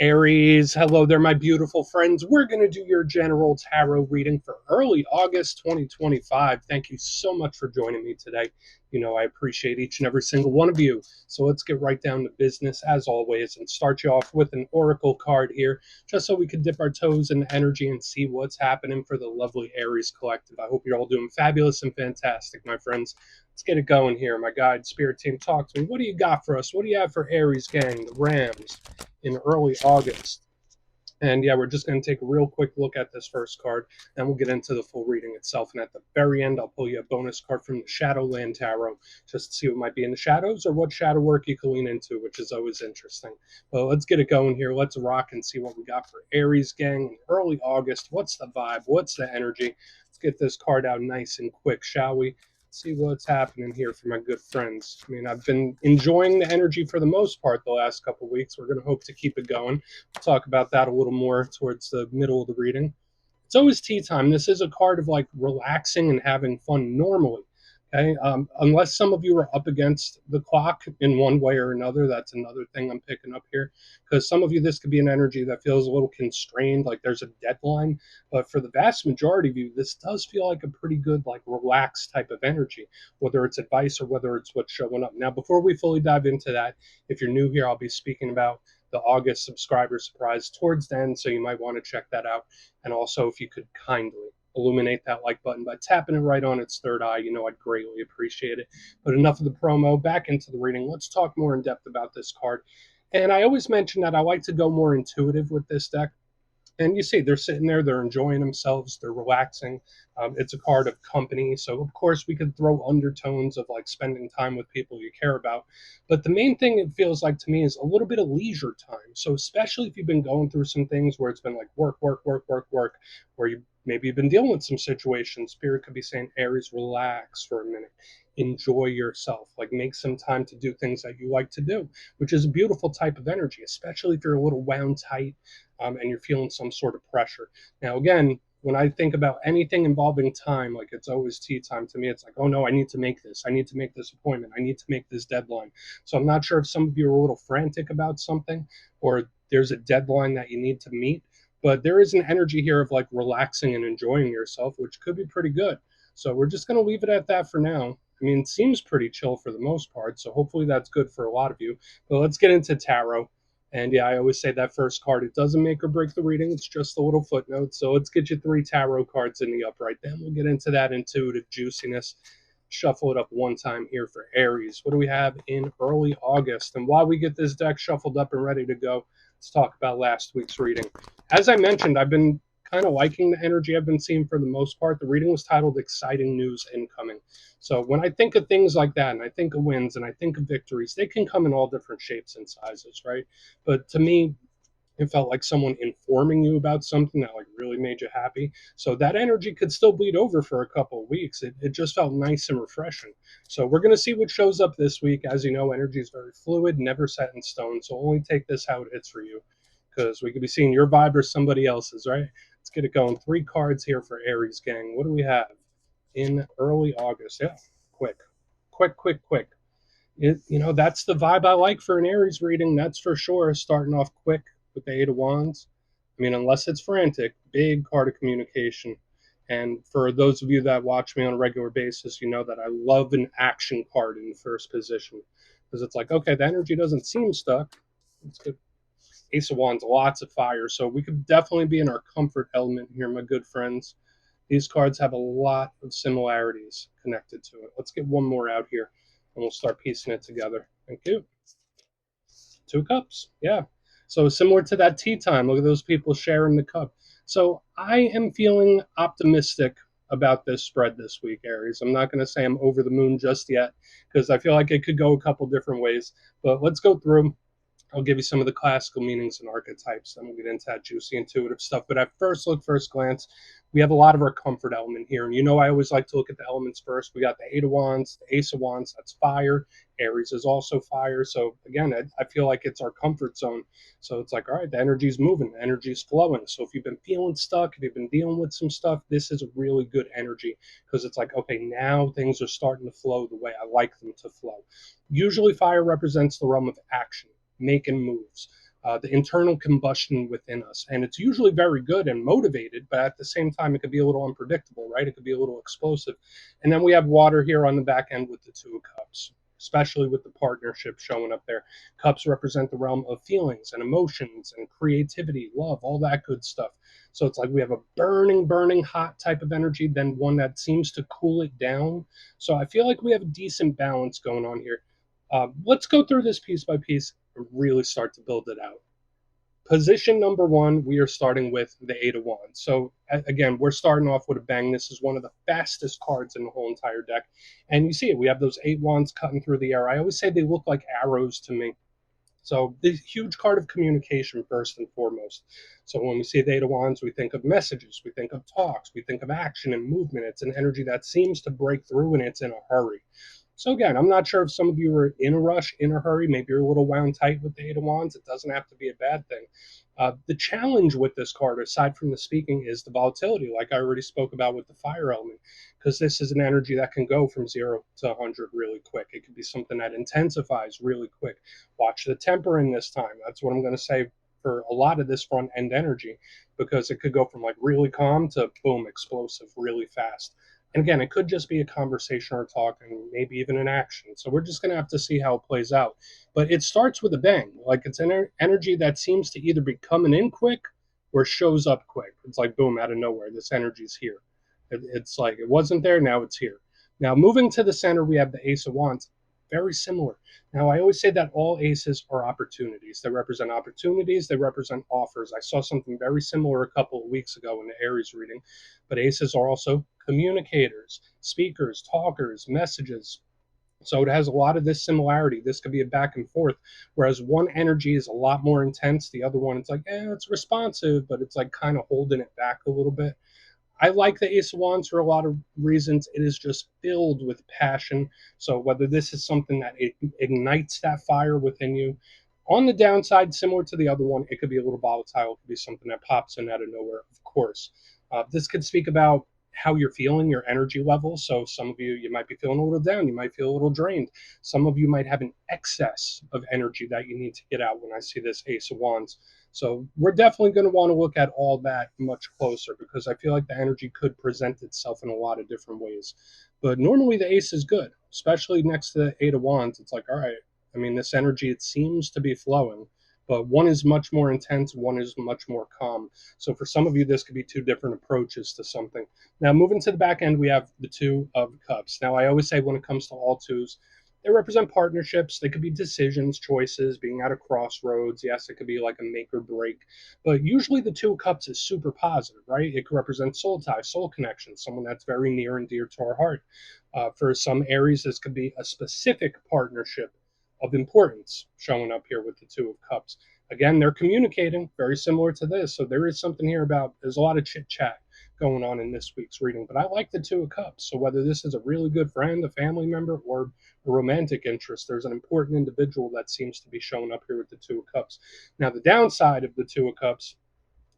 Aries, hello there, my beautiful friends. We're going to do your general tarot reading for early August 2025. Thank you so much for joining me today. You know, I appreciate each and every single one of you. So let's get right down to business, as always, and start you off with an oracle card here, just so we can dip our toes in energy and see what's happening for the lovely Aries collective. I hope you're all doing fabulous and fantastic, my friends. Let's get it going here. My guide, spirit team, talk to me. What do you got for us? What do you have for Aries gang, the Rams, in early August? And yeah, we're just going to take a real quick look at this first card, and we'll get into the full reading itself. And at the very end, I'll pull you a bonus card from the Shadowland Tarot, just to see what might be in the shadows or what shadow work you can lean into, which is always interesting. But let's get it going here. Let's rock and see what we got for Aries gang in early August. What's the vibe? What's the energy? Let's get this card out nice and quick, shall we? See what's happening here for my good friends. I mean, I've been enjoying the energy for the most part the last couple of weeks. We're going to hope to keep it going. We'll talk about that a little more towards the middle of the reading. It's always tea time. This is a card of like relaxing and having fun normally. Okay, unless some of you are up against the clock in one way or another, that's another thing I'm picking up here. Because some of you, this could be an energy that feels a little constrained, like there's a deadline. But for the vast majority of you, this does feel like a pretty good, like relaxed type of energy, whether it's advice or whether it's what's showing up. Now, before we fully dive into that, if you're new here, I'll be speaking about the August subscriber surprise towards the end, so you might want to check that out. And also, if you could kindly illuminate that like button by tapping it right on its third eye, you know I'd greatly appreciate it. But enough of the promo, back into the reading. Let's talk more in depth about this card. And I always mention that I like to go more intuitive with this deck. And you see, they're sitting there, they're enjoying themselves, they're relaxing. It's a card of company. So, of course, we could throw undertones of like spending time with people you care about. But the main thing it feels like to me is a little bit of leisure time. So, especially if you've been going through some things where it's been like work, work, work, work, work, where you maybe you've been dealing with some situations, Spirit could be saying, Aries, relax for a minute. Enjoy yourself, like make some time to do things that you like to do, which is a beautiful type of energy, especially if you're a little wound tight and you're feeling some sort of pressure. Now, again, when I think about anything involving time, like it's always tea time to me, it's like, oh no, I need to make this. I need to make this appointment. I need to make this deadline. So I'm not sure if some of you are a little frantic about something or there's a deadline that you need to meet, but there is an energy here of like relaxing and enjoying yourself, which could be pretty good. So we're just going to leave it at that for now. I mean, it seems pretty chill for the most part, so hopefully that's good for a lot of you. But let's get into tarot. And yeah, I always say that first card, it doesn't make or break the reading. It's just a little footnote. So let's get you 3 tarot cards in the upright. Then we'll get into that intuitive juiciness. Shuffle it up one time here for Aries. What do we have in early August? And while we get this deck shuffled up and ready to go, let's talk about last week's reading. As I mentioned, I've been kind of liking the energy I've been seeing for the most part. The reading was titled Exciting News Incoming. So when I think of things like that, and I think of wins, and I think of victories, they can come in all different shapes and sizes, right? But to me, it felt like someone informing you about something that like really made you happy. So that energy could still bleed over for a couple of weeks. It just felt nice and refreshing. So we're going to see what shows up this week. As you know, energy is very fluid, never set in stone. So only take this how it hits for you, because we could be seeing your vibe or somebody else's, right? Let's get it going. 3 cards here for Aries gang. What do we have in early August? Yeah, quick, quick, quick, quick. That's the vibe I like for an Aries reading. That's for sure. Starting off quick with the 8 of Wands. I mean, unless it's frantic, big card of communication. And for those of you that watch me on a regular basis, you know that I love an action card in the first position, because it's like, okay, the energy doesn't seem stuck. It's good. Ace of Wands, lots of fire. So we could definitely be in our comfort element here, my good friends. These cards have a lot of similarities connected to it. Let's get one more out here, and we'll start piecing it together. Thank you. 2 cups. Yeah. So similar to that tea time. Look at those people sharing the cup. So I am feeling optimistic about this spread this week, Aries. I'm not going to say I'm over the moon just yet, because I feel like it could go a couple different ways. But let's go through. I'll give you some of the classical meanings and archetypes, then we'll get into that juicy intuitive stuff. But at first look, first glance, we have a lot of our comfort element here. And you know I always like to look at the elements first. We got the 8 of Wands, the Ace of Wands, that's fire. Aries is also fire. So again, I feel like it's our comfort zone. So it's like, all right, the energy's moving, the energy's flowing. So if you've been feeling stuck, if you've been dealing with some stuff, this is a really good energy, because it's like, okay, now things are starting to flow the way I like them to flow. Usually fire represents the realm of action, making moves. the internal combustion within us. And it's usually very good and motivated, but at the same time, it could be a little unpredictable, right? It could be a little explosive. And then we have water here on the back end with the Two of Cups, especially with the partnership showing up there. Cups represent the realm of feelings and emotions and creativity, love, all that good stuff. So it's like we have a burning, burning hot type of energy, then one that seems to cool it down. So I feel like we have a decent balance going on here. Let's go through this piece by piece and really start to build it out. Position number one, we are starting with the Eight of Wands. So again, we're starting off with a bang. This is one of the fastest cards in the whole entire deck. And you see it. We have those eight wands cutting through the air. I always say they look like arrows to me. So the huge card of communication first and foremost. So when we see the Eight of Wands, we think of messages, we think of talks, we think of action and movement. It's an energy that seems to break through and it's in a hurry. So again, I'm not sure if some of you are in a rush, in a hurry. Maybe you're a little wound tight with the Eight of Wands. It doesn't have to be a bad thing. The challenge with this card, aside from the speaking, is the volatility, like I already spoke about with the fire element, because this is an energy that can go from 0 to 100 really quick. It could be something that intensifies really quick. Watch the temper in this time. That's what I'm going to say for a lot of this front end energy, because it could go from like really calm to boom, explosive really fast. And again, it could just be a conversation or talk and maybe even an action. So we're just going to have to see how it plays out. But it starts with a bang. Like it's an energy that seems to either be coming in quick or shows up quick. It's like boom, out of nowhere. This energy's here. It's like it wasn't there, now it's here. Now, moving to the center, we have the Ace of Wands. Very similar. Now, I always say that all aces are opportunities. They represent opportunities, they represent offers. I saw something very similar a couple of weeks ago in the Aries reading. But aces are also communicators, speakers, talkers, messages. So it has a lot of this similarity. This could be a back and forth, whereas one energy is a lot more intense. The other one, it's like, it's responsive, but it's like kind of holding it back a little bit. I like the Ace of Wands for a lot of reasons. It is just filled with passion. So whether this is something that it ignites that fire within you, on the downside, similar to the other one, it could be a little volatile. It could be something that pops in out of nowhere, of course. This could speak about how you're feeling, your energy level. So some of you, you might be feeling a little down. You might feel a little drained. Some of you might have an excess of energy that you need to get out when I see this Ace of Wands. So we're definitely going to want to look at all that much closer, because I feel like the energy could present itself in a lot of different ways. But normally the Ace is good, especially next to the Eight of Wands. It's like, all right, I mean, this energy, it seems to be flowing, but one is much more intense, one is much more calm. So for some of you, this could be two different approaches to something. Now, moving to the back end, we have the Two of Cups. Now, I always say when it comes to all twos, they represent partnerships. They could be decisions, choices, being at a crossroads. Yes, it could be like a make or break. But usually the Two of Cups is super positive, right? It could represent soul tie, soul connection, someone that's very near and dear to our heart. For some Aries, this could be a specific partnership of importance showing up here with the Two of Cups. Again, they're communicating, very similar to this. So there is something here about, there's a lot of chit chat going on in this week's reading. But I like the Two of Cups. So whether this is a really good friend, a family member, or a romantic interest, there's an important individual that seems to be showing up here with the Two of Cups. Now, the downside of the Two of Cups,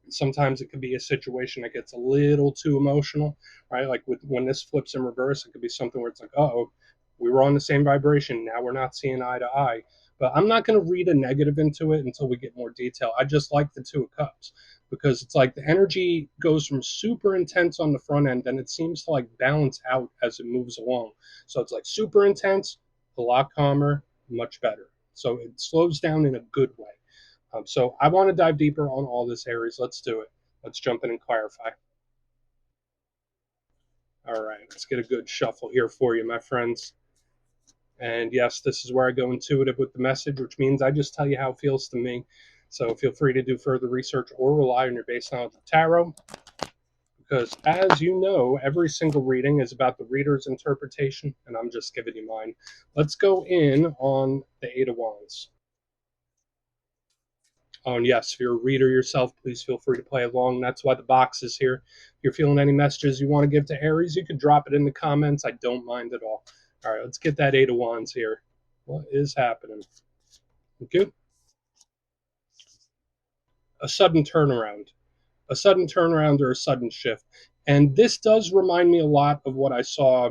sometimes it could be a situation that gets a little too emotional, right? Like when this flips in reverse, it could be something where it's like, oh, we were on the same vibration. Now we're not seeing eye to eye. But I'm not going to read a negative into it until we get more detail. I just like the Two of Cups, because it's like the energy goes from super intense on the front end, and it seems to like balance out as it moves along. So it's like super intense, a lot calmer, much better. So it slows down in a good way. So I want to dive deeper on all this, Aries. Let's do it. Let's jump in and clarify. All right, let's get a good shuffle here for you, my friends. And yes, this is where I go intuitive with the message, which means I just tell you how it feels to me. So feel free to do further research or rely on your base knowledge of tarot, because as you know, every single reading is about the reader's interpretation, and I'm just giving you mine. Let's go in on the Eight of Wands. Oh, and yes, if you're a reader yourself, please feel free to play along. That's why the box is here. If you're feeling any messages you want to give to Aries, you can drop it in the comments. I don't mind at all. All right, let's get that Eight of Wands here. What is happening? Okay. A sudden turnaround. A sudden turnaround or a sudden shift. And this does remind me a lot of what I saw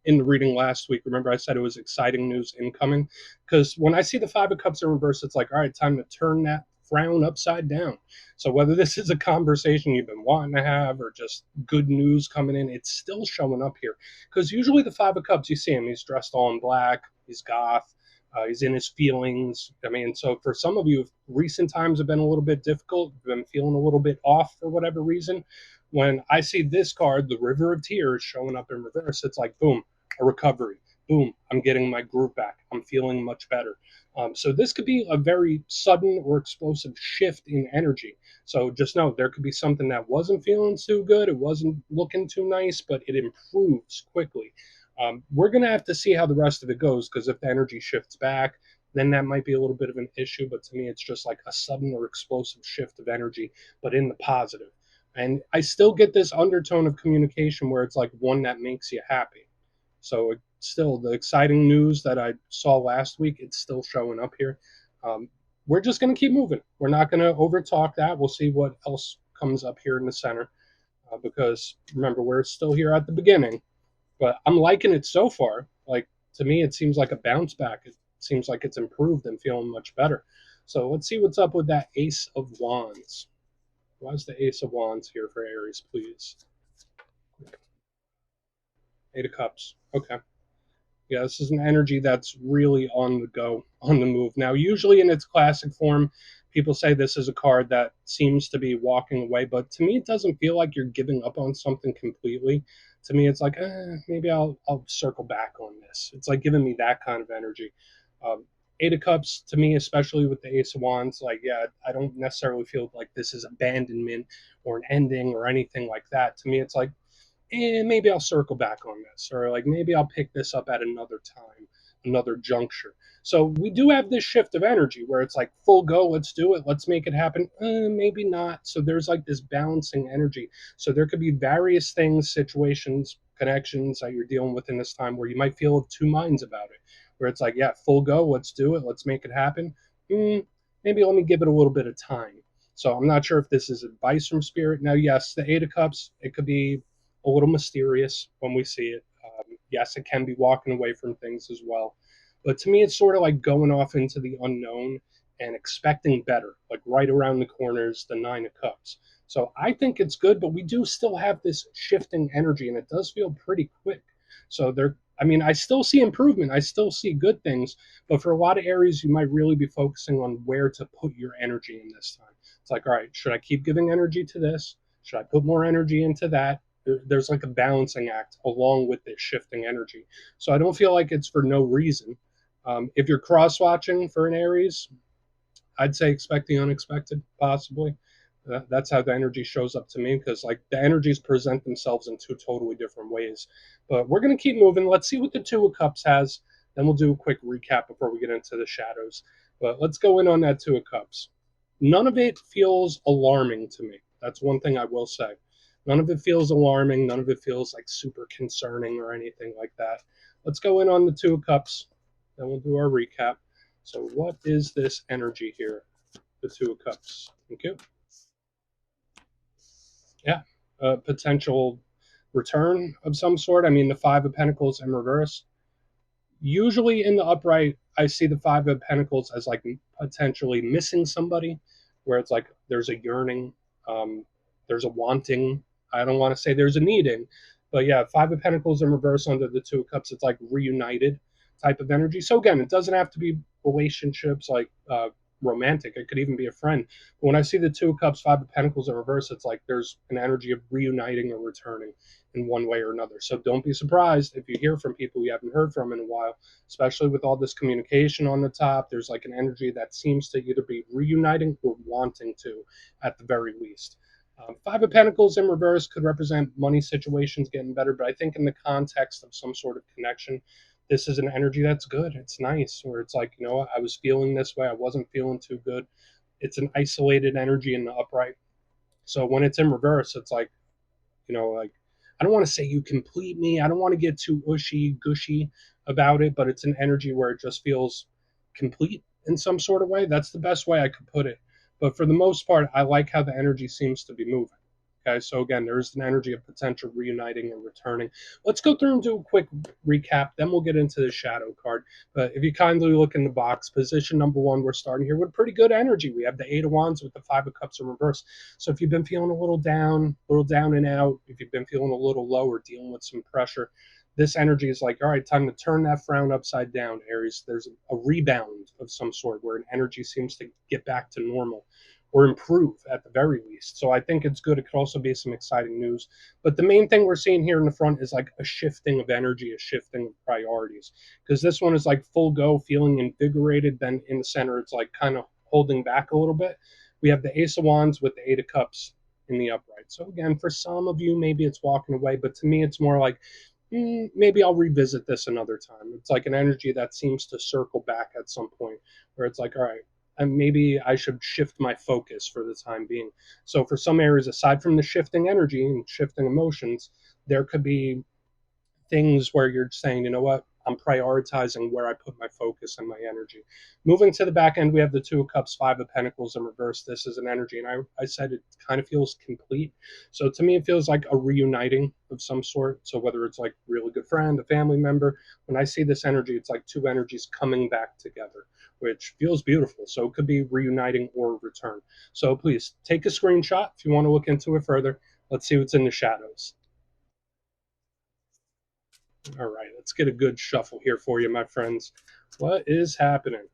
in the reading last week. Remember, I said it was exciting news incoming? Because when I see the Five of Cups in reverse, it's like, all right, time to turn that frown upside down. So whether this is a conversation you've been wanting to have or just good news coming in, it's still showing up here. Because usually the Five of Cups, you see him, he's dressed all in black, he's goth, he's in his feelings. I mean, so for some of you, if recent times have been a little bit difficult, been feeling a little bit off for whatever reason, when I see this card, the River of Tears, showing up in reverse, it's like, boom, a recovery. Boom, I'm getting my groove back. I'm feeling much better. So this could be a very sudden or explosive shift in energy. So just know there could be something that wasn't feeling too good. It wasn't looking too nice, but it improves quickly. We're going to have to see how the rest of it goes, because if the energy shifts back, then that might be a little bit of an issue. But to me, it's just like a sudden or explosive shift of energy, but in the positive. And I still get this undertone of communication where it's like one that makes you happy. So still, the exciting news that I saw last week, it's still showing up here. We're just going to keep moving. We're not going to overtalk that. We'll see what else comes up here in the center, because remember, we're still here at the beginning. But I'm liking it so far. Like, to me, it seems like a bounce back. It seems like it's improved and feeling much better. So let's see what's up with that Ace of Wands. Why is the Ace of Wands here for Aries, please? Eight of Cups. Okay. Yeah, this is an energy that's really on the go, on the move. Now, usually in its classic form, people say this is a card that seems to be walking away, but to me, it doesn't feel like you're giving up on something completely. To me, it's like, maybe I'll circle back on this. It's like giving me that kind of energy. Um, Eight of Cups, to me, especially with the Ace of Wands, like, yeah, I don't necessarily feel like this is abandonment or an ending or anything like that. To me, it's like, maybe I'll circle back on this, or like maybe I'll pick this up at another time, another juncture. So we do have this shift of energy where it's like full go, let's do it, let's make it happen. Maybe not. So there's like this balancing energy. So there could be various things, situations, connections that you're dealing with in this time where you might feel of two minds about it, where it's like, yeah, full go, let's do it, let's make it happen. Maybe let me give it a little bit of time. So I'm not sure if this is advice from spirit. Now, yes, the Eight of Cups, it could be a little mysterious when we see it. Yes, it can be walking away from things as well. But to me, it's sort of like going off into the unknown and expecting better, like right around the corners, the Nine of Cups. So I think it's good, but we do still have this shifting energy, and it does feel pretty quick. So there, I mean, I still see improvement. I still see good things, but for a lot of areas, you might really be focusing on where to put your energy in this time. It's like, all right, should I keep giving energy to this? Should I put more energy into that? There's like a balancing act along with this shifting energy. So I don't feel like it's for no reason. If you're cross watching for an Aries, I'd say expect the unexpected, possibly. That's how the energy shows up to me, because like the energies present themselves in two totally different ways. But we're going to keep moving. Let's see what the Two of Cups has. Then we'll do a quick recap before we get into the shadows. But let's go in on that Two of Cups. None of it feels alarming to me. That's one thing I will say. None of it feels alarming. None of it feels like super concerning or anything like that. Let's go in on the Two of Cups. Then we'll do our recap. So what is this energy here? The Two of Cups. Okay. Yeah. Potential return of some sort. I mean, the Five of Pentacles in reverse. Usually in the upright, I see the Five of Pentacles as like potentially missing somebody, where it's like there's a yearning, there's a wanting. I don't want to say there's a needing, but yeah, Five of Pentacles in reverse under the Two of Cups, it's like reunited type of energy. So again, it doesn't have to be relationships like romantic. It could even be a friend. But when I see the Two of Cups, Five of Pentacles in reverse, it's like there's an energy of reuniting or returning in one way or another. So don't be surprised if you hear from people you haven't heard from in a while, especially with all this communication on the top. There's like an energy that seems to either be reuniting or wanting to, at the very least. Five of Pentacles in reverse could represent money situations getting better, but I think in the context of some sort of connection, this is an energy that's good. It's nice, where it's like, I was feeling this way. I wasn't feeling too good. It's an isolated energy in the upright. So when it's in reverse, it's like, like, I don't want to say you complete me. I don't want to get too ushy gushy about it, but it's an energy where it just feels complete in some sort of way. That's the best way I could put it. But for the most part, I like how the energy seems to be moving. Okay, so again, there is an energy of potential reuniting and returning. Let's go through and do a quick recap, then we'll get into the shadow card. But if you kindly look in the box, position number one, we're starting here with pretty good energy. We have the Eight of Wands with the Five of Cups in reverse. So if you've been feeling a little down and out, if you've been feeling a little low or dealing with some pressure, this energy is like, all right, time to turn that frown upside down, Aries. There's a rebound of some sort where an energy seems to get back to normal or improve at the very least. So I think it's good. It could also be some exciting news. But the main thing we're seeing here in the front is like a shifting of energy, a shifting of priorities. Because this one is like full go, feeling invigorated. Then in the center, it's like kind of holding back a little bit. We have the Ace of Wands with the Eight of Cups in the upright. So again, for some of you, maybe it's walking away. But to me, it's more like, maybe I'll revisit this another time. It's like an energy that seems to circle back at some point where it's like, all right, and maybe I should shift my focus for the time being. So for some areas, aside from the shifting energy and shifting emotions, there could be things where you're saying, you know what, I'm prioritizing where I put my focus and my energy. Moving to the back end, we have the Two of Cups, Five of Pentacles in reverse. This is an energy, and I said it kind of feels complete. So to me, it feels like a reuniting of some sort. So whether it's like a really good friend, a family member, when I see this energy, it's like two energies coming back together, which feels beautiful. So it could be reuniting or return. So please take a screenshot if you want to look into it further. Let's see what's in the shadows. All right, let's get a good shuffle here for you, my friends. What is happening?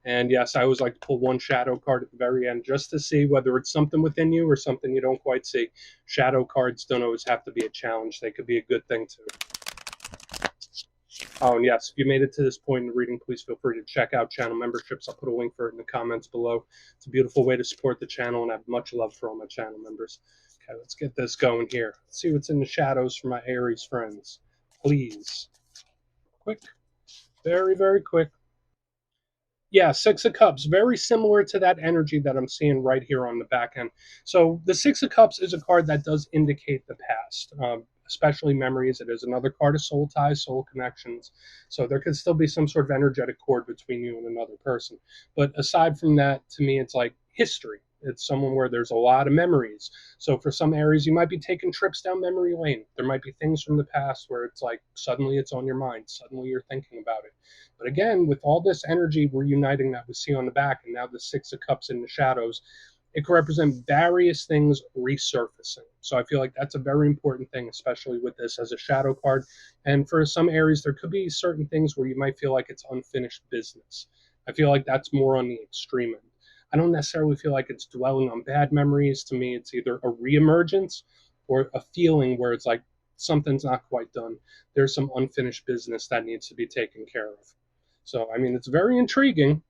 And yes, I always like to pull one shadow card at the very end just to see whether it's something within you or something you don't quite see. Shadow cards don't always have to be a challenge. They could be a good thing too. Oh, and yes, if you made it to this point in the reading, please feel free to check out channel memberships. I'll put a link for it in the comments below. It's a beautiful way to support the channel, and I have much love for all my channel members. Okay, let's get this going here. Let's see what's in the shadows for my Aries friends. Please. Quick. Very, very quick. Yeah, Six of Cups, very similar to that energy that I'm seeing right here on the back end. So the Six of Cups is a card that does indicate the past, especially memories. It is another card of soul ties, soul connections. So there could still be some sort of energetic cord between you and another person. But aside from that, to me, it's like history. It's someone where there's a lot of memories. So for some areas, you might be taking trips down memory lane. There might be things from the past where it's like suddenly it's on your mind. Suddenly you're thinking about it. But again, with all this energy reuniting that we see on the back and now the Six of Cups in the shadows, it could represent various things resurfacing. So I feel like that's a very important thing, especially with this as a shadow card. And for some areas, there could be certain things where you might feel like it's unfinished business. I feel like that's more on the extreme end. I don't necessarily feel like it's dwelling on bad memories. To me, it's either a reemergence or a feeling where it's like something's not quite done. There's some unfinished business that needs to be taken care of. So, I mean, it's very intriguing.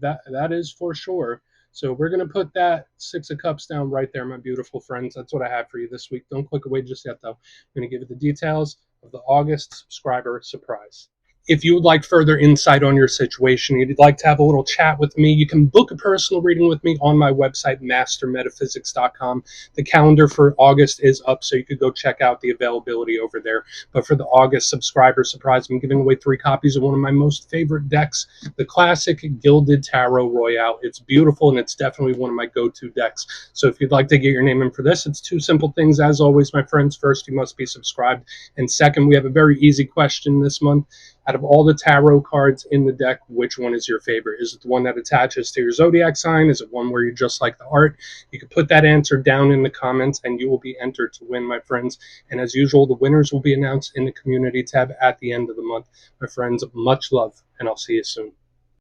That is for sure. So we're going to put that Six of Cups down right there, my beautiful friends. That's what I have for you this week. Don't click away just yet, though. I'm going to give you the details of the August subscriber surprise. If you would like further insight on your situation, you'd like to have a little chat with me, you can book a personal reading with me on my website, mastermetaphysics.com. The calendar for August is up, so you could go check out the availability over there. But for the August subscriber surprise, I'm giving away 3 copies of one of my most favorite decks, the classic Gilded Tarot Royale. It's beautiful, and it's definitely one of my go-to decks. So if you'd like to get your name in for this, it's 2 simple things. As always, my friends, first, you must be subscribed. And second, we have a very easy question this month. Out of all the tarot cards in the deck, which one is your favorite? Is it the one that attaches to your zodiac sign? Is it one where you just like the art? You can put that answer down in the comments and you will be entered to win, my friends. And as usual, the winners will be announced in the community tab at the end of the month. My friends, much love, and I'll see you soon.